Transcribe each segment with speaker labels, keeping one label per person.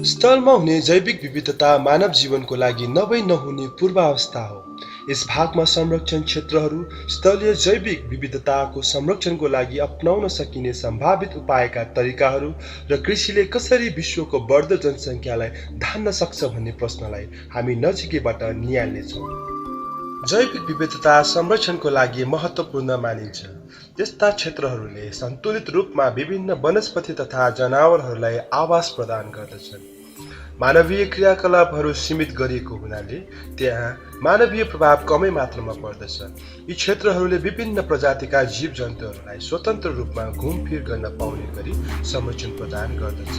Speaker 1: स्थलमा हुने जैविक विविधता मानव जीवनको लागि नभई नहुने पूर्वावस्था हो। यस भागमा संरक्षण क्षेत्रहरू स्थलीय जैविक विविधताको संरक्षणको लागि अपनाउन सकिने सम्भावित उपायका तरिकाहरू र कृषिले कसरी विश्वको बढ्दो जनसङ्ख्यालाई धान्न सक्छ भन्ने प्रश्नलाई हामी नजिकैबाट नियाल्नेछौँ। जैविक विविधता संरक्षणको लागि महत्त्वपूर्ण मानिन्छ। यस्ता क्षेत्रहरूले सन्तुलित रूपमा विभिन्न वनस्पति तथा जनावरहरूलाई आवास प्रदान गर्दछन्। मानवीय क्रियाकलापहरू सीमित गरिएको हुनाले त्यहाँ मानवीय प्रभाव कमै मात्रामा पर्दछ। यी क्षेत्रहरूले विभिन्न प्रजातिका जीवजन्तुहरूलाई स्वतन्त्र रूपमा घुमफिर गर्न पाउने गरी संरक्षण प्रदान गर्दछ।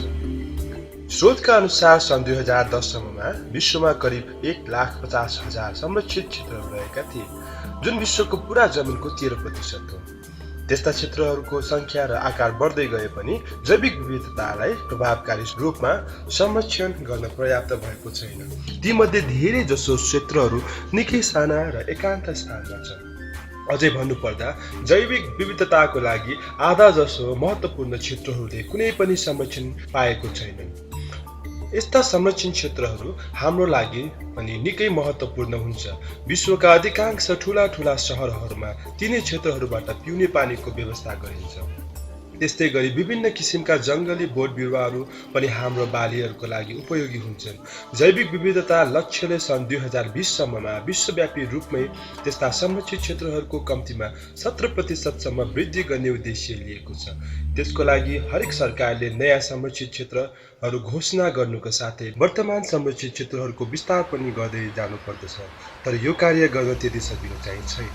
Speaker 1: स्रोतका अनुसार सन् 2010 सम्ममा विश्वमा करिब 1,50,000 संरक्षित क्षेत्रहरू रहेका थिए, जुन विश्वको पुरा जमिनको 13% हो। त्यस्ता क्षेत्रहरूको सङ्ख्या र आकार बढ्दै गए पनि जैविक विविधतालाई प्रभावकारी रूपमा संरक्षण गर्न पर्याप्त भएको छैन। तीमध्ये धेरै जसो क्षेत्रहरू निकै साना र एकान्त स्थानमा छन्। अझै भन्नुपर्दा जैविक विविधताको लागि आधा जसो महत्त्वपूर्ण क्षेत्रहरूले कुनै पनि संरक्षण पाएको छैनन्। यस्ता संरक्षण क्षेत्रहरू हाम्रो लागि पनि निकै महत्त्वपूर्ण हुन्छ। विश्वका अधिकांश ठुला सहरहरूमा तिनै क्षेत्रहरूबाट पिउने पानीको व्यवस्था गरिन्छ। त्यस्तै गरी विभिन्न किसिमका जङ्गली बोट बिरुवाहरू पनि हाम्रो बालीहरूको लागि उपयोगी हुन्छन्। जैविक विविधता लक्ष्यले सन् 2020 सम्ममा विश्वव्यापी रूपमै त्यस्ता संरक्षित क्षेत्रहरूको कम्तीमा 17% सम्म वृद्धि गर्ने उद्देश्य लिएको छ। त्यसको लागि हरेक सरकारले नयाँ संरक्षित क्षेत्रहरू घोषणा गर्नुको साथै वर्तमान संरक्षित क्षेत्रहरूको विस्तार पनि गर्दै जानुपर्दछ। तर यो कार्य गर्न त्यति सजिलो चाहिँ छैन।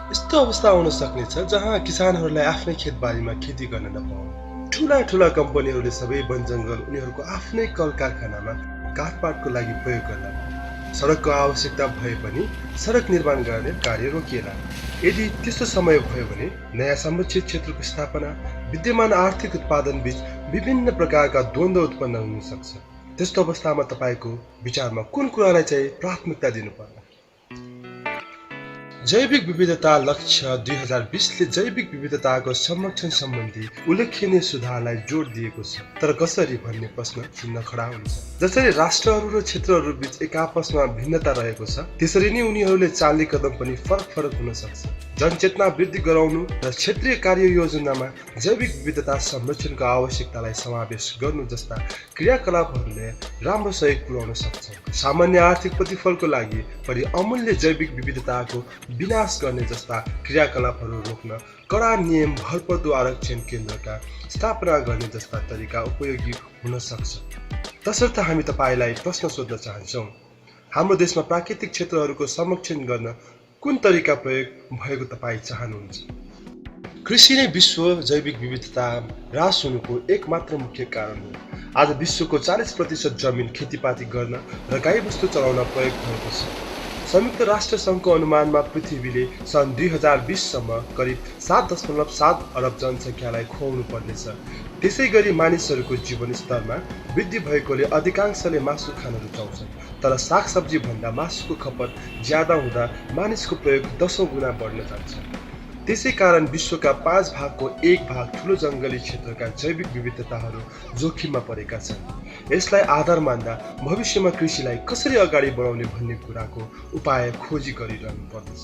Speaker 1: यस्तो अवस्था आउन सक्नेछ जहाँ किसानहरूलाई आफ्नै खेतबारीमा खेती गर्न नपाउन्। ठुला कम्पनीहरूले सबै वन जङ्गल उनीहरूको आफ्नै कल कारखानामा काठपातको लागि प्रयोग गर्ला। सडकको आवश्यकता भए पनि सडक निर्माण गर्ने कार्य रोकिएला। यदि त्यस्तो समय भयो भने नयाँ संरक्षित क्षेत्रको स्थापना विद्यमान आर्थिक उत्पादन बीच विभिन्न प्रकारका द्वन्द्व उत्पन्न हुन सक्छ। त्यस्तो अवस्थामा तपाईँको विचारमा कुन कुरालाई चाहिँ प्राथमिकता दिनुपर्ला? जैविक विविधता लक्ष्य 2020ले जैविक विविधताको संरक्षण सम्बन्धी उल्लेखनीय सुधारलाई जोड दिएको छ। तर कसरी भन्ने प्रश्न चिन्ह खडा हुन्छ। जसरी राष्ट्रहरू र क्षेत्रहरू बीच एक आपसमा भिन्नता रहेको छ, त्यसरी नै उनीहरूले चाल्ने कदम पनि फरक हुन सक्छ। जनचेतना वृद्धि गराउनु र क्षेत्रीय कार्ययोजनामा जैविक विविधता संरक्षणको आवश्यकतालाई समावेश गर्नु जस्ता क्रियाकलापहरूले राम्रो सहयोग पुर्याउन सक्छ। सामान्य आर्थिक प्रतिफलको लागि पनि अमूल्य जैविक विविधताको विनाश गर्ने जस्ता क्रियाकलापहरू रोक्न कडा नियम, भरपर्दो आरक्षण केन्द्रका स्थापना गर्ने जस्ता तरिका उपयोगी हुन सक्छ। तसर्थ हामी तपाईँलाई प्रश्न सोध्न चाहन्छौँ, हाम्रो देशमा प्राकृतिक क्षेत्रहरूको संरक्षण गर्न कुन तरिका प्रयोग भएको तपाईँ चाहनुहुन्छ? कृषि नै विश्व जैविक विविधता ह्रास हुनुको एकमात्र मुख्य कारण हो। आज विश्वको 40% जमिन खेतीपाती गर्न र गाईबस्तु चलाउन प्रयोग भएको छ। संयुक्त राष्ट्र सङ्घको अनुमानमा पृथ्वीले सन् 2020 सम्म करिब 7.7 अरब जनसङ्ख्यालाई खुवाउनु पर्नेछ। त्यसै गरी मानिसहरूको जीवनस्तरमा वृद्धि भएकोले अधिकांशले मासु खान रुचाउँछन्। तर सागसब्जी भन्दा मासुको खपत ज्यादा हुँदा मानिसको प्रयोग 10औं गुणा बढ्न जान्छ। त्यसै कारण विश्वका 5 भागको 1 भाग ठुलो जङ्गली क्षेत्रका जैविक विविधताहरू जोखिममा परेका छन्। यसलाई आधार मान्दा भविष्यमा कृषिलाई कसरी अगाडि बढाउने भन्ने कुराको उपाय खोजी गरिरहनु पर्दछ।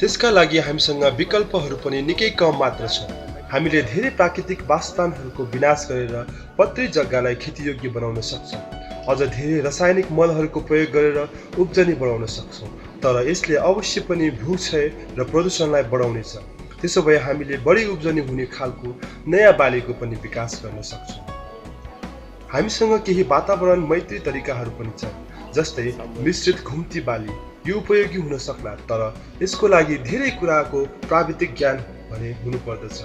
Speaker 1: त्यसका लागि हामीसँग विकल्पहरू पनि निकै कम मात्र छन्। हामीले धेरै प्राकृतिक वासस्थानहरूको विनाश गरेर पत्री जग्गालाई खेतीयोग्य बनाउन सक्छौँ। अझ धेरै रासायनिक मलहरूको प्रयोग गरेर उब्जनी बढाउन सक्छौँ। तर यसले अवश्य पनि भूक्षय र प्रदूषणलाई बढाउनेछ। त्यसो भए हामीले बढी उब्जनी हुने खालको नयाँ बालीको पनि विकास गर्न सक्छौँ। हामीसँग केही वातावरण मैत्री तरिकाहरू पनि छन्, जस्तै मिश्रित घुम्ती बाली। यो उपयोगी हुन सक्ला, तर यसको लागि धेरै कुराको प्राविधिक ज्ञान भने हुनुपर्दछ।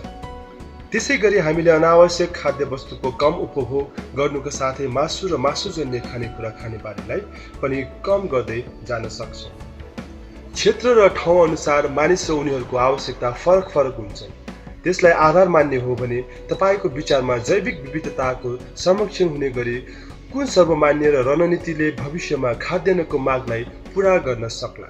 Speaker 1: त्यसै गरी हामीले अनावश्यक खाद्य वस्तुको कम उपभोग गर्नुको साथै मासु र मासुजन्य खानेकुरा खाने बालीलाई पनि कम गर्दै जान सक्छौँ। क्षेत्र र ठाउँ अनुसार मानिस र उनीहरूको आवश्यकता फरक हुन्छन्। त्यसलाई आधार मान्ने हो भने तपाईँको विचारमा जैविक विविधताको संरक्षण हुने गरी कुन सर्वमान्य र रणनीतिले भविष्यमा खाद्यान्नको मागलाई पूरा गर्न सक्ला?